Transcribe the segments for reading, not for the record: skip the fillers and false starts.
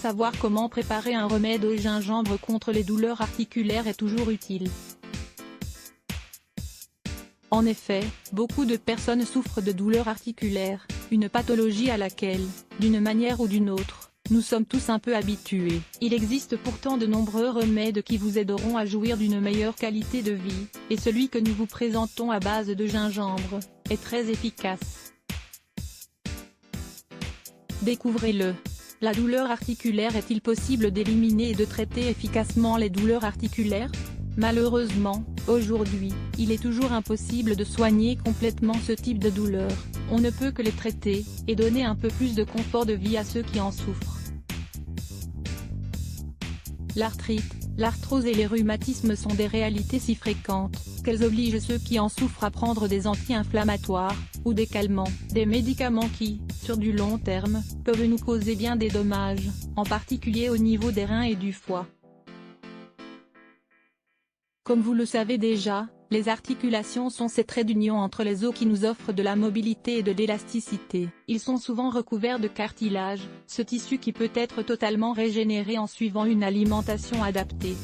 savoir comment préparer un remède au gingembre contre les douleurs articulaires est toujours utile. En effet, beaucoup de personnes souffrent de douleurs articulaires, une pathologie à laquelle, d'une manière ou d'une autre, nous sommes tous un peu habitués. Il existe pourtant de nombreux remèdes qui vous aideront à jouir d'une meilleure qualité de vie, et celui que nous vous présentons à base de gingembre est très efficace. Découvrez-le. La douleur articulaire est-il possible d'éliminer et de traiter efficacement les douleurs articulaires? Malheureusement, aujourd'hui, il est toujours impossible de soigner complètement ce type de douleur. On ne peut que les traiter, et donner un peu plus de confort de vie à ceux qui en souffrent. L'arthrite, l'arthrose et les rhumatismes sont des réalités si fréquentes, qu'elles obligent ceux qui en souffrent à prendre des anti-inflammatoires, ou des calmants, des médicaments qui, sur du long terme, peuvent nous causer bien des dommages, en particulier au niveau des reins et du foie. Comme vous le savez déjà, les articulations sont ces traits d'union entre les os qui nous offrent de la mobilité et de l'élasticité. Ils sont souvent recouverts de cartilage, ce tissu qui peut être totalement régénéré en suivant une alimentation adaptée.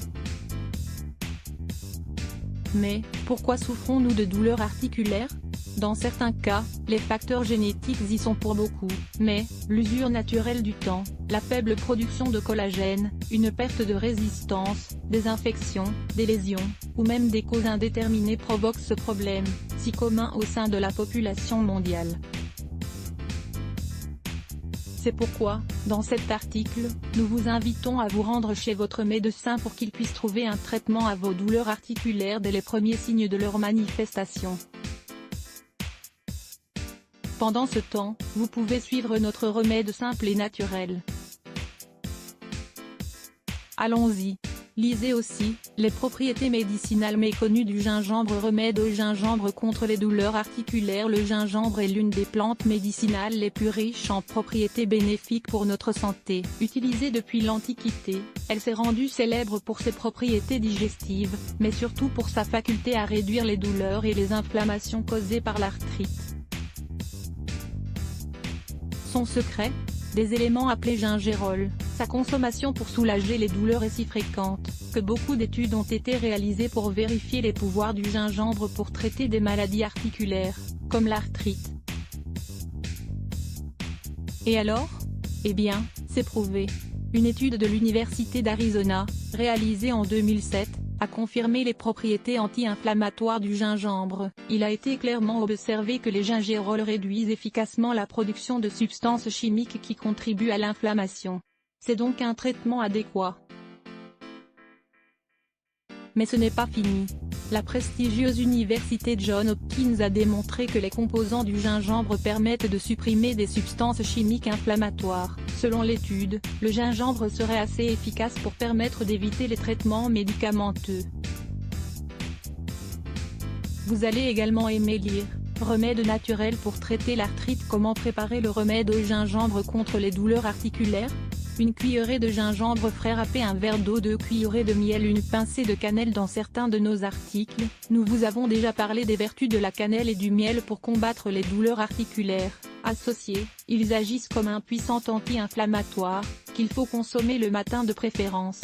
Mais, pourquoi souffrons-nous de douleurs articulaires? Dans certains cas, les facteurs génétiques y sont pour beaucoup, mais, l'usure naturelle du temps, la faible production de collagène, une perte de résistance, des infections, des lésions, ou même des causes indéterminées provoquent ce problème, si commun au sein de la population mondiale. C'est pourquoi, dans cet article, nous vous invitons à vous rendre chez votre médecin pour qu'il puisse trouver un traitement à vos douleurs articulaires dès les premiers signes de leur manifestation. Pendant ce temps, vous pouvez suivre notre remède simple et naturel. Allons-y. Lisez aussi, les propriétés médicinales méconnues du gingembre. Remède au gingembre contre les douleurs articulaires. Le gingembre est l'une des plantes médicinales les plus riches en propriétés bénéfiques pour notre santé. Utilisée depuis l'Antiquité, elle s'est rendue célèbre pour ses propriétés digestives, mais surtout pour sa faculté à réduire les douleurs et les inflammations causées par l'arthrite. Son secret? Des éléments appelés gingérol. Sa consommation pour soulager les douleurs est si fréquente, que beaucoup d'études ont été réalisées pour vérifier les pouvoirs du gingembre pour traiter des maladies articulaires, comme l'arthrite. Et alors? Eh bien, c'est prouvé. Une étude de l'Université d'Arizona, réalisée en 2007, a confirmé les propriétés anti-inflammatoires du gingembre. Il a été clairement observé que les gingérols réduisent efficacement la production de substances chimiques qui contribuent à l'inflammation. C'est donc un traitement adéquat. Mais ce n'est pas fini. La prestigieuse université Johns Hopkins a démontré que les composants du gingembre permettent de supprimer des substances chimiques inflammatoires. Selon l'étude, le gingembre serait assez efficace pour permettre d'éviter les traitements médicamenteux. Vous allez également aimer lire « Remède naturel pour traiter l'arthrite ». Comment préparer le remède au gingembre contre les douleurs articulaires? Une cuillerée de gingembre frais râpé, un verre d'eau, 2 cuillerées de miel, une pincée de cannelle. Dans certains de nos articles, nous vous avons déjà parlé des vertus de la cannelle et du miel pour combattre les douleurs articulaires. Associés, ils agissent comme un puissant anti-inflammatoire, qu'il faut consommer le matin de préférence.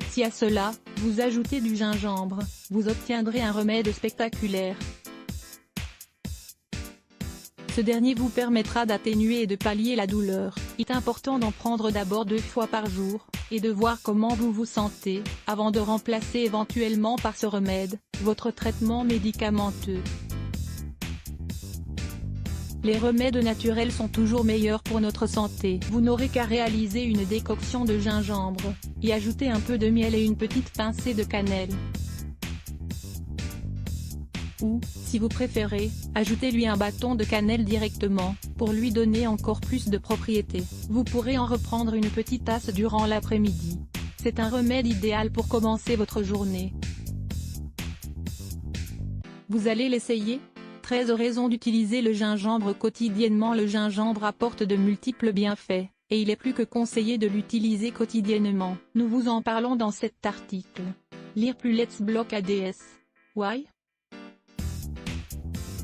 Si à cela, vous ajoutez du gingembre, vous obtiendrez un remède spectaculaire. Ce dernier vous permettra d'atténuer et de pallier la douleur. Il est important d'en prendre d'abord 2 fois par jour, et de voir comment vous vous sentez, avant de remplacer éventuellement par ce remède, votre traitement médicamenteux. Les remèdes naturels sont toujours meilleurs pour notre santé. Vous n'aurez qu'à réaliser une décoction de gingembre, y ajouter un peu de miel et une petite pincée de cannelle. Ou, si vous préférez, ajoutez-lui un bâton de cannelle directement, pour lui donner encore plus de propriétés. Vous pourrez en reprendre une petite tasse durant l'après-midi. C'est un remède idéal pour commencer votre journée. Vous allez l'essayer? 13 raisons d'utiliser le gingembre quotidiennement. Le gingembre apporte de multiples bienfaits, et il est plus que conseillé de l'utiliser quotidiennement. Nous vous en parlons dans cet article. Lire plus. Let's block ADS. Why?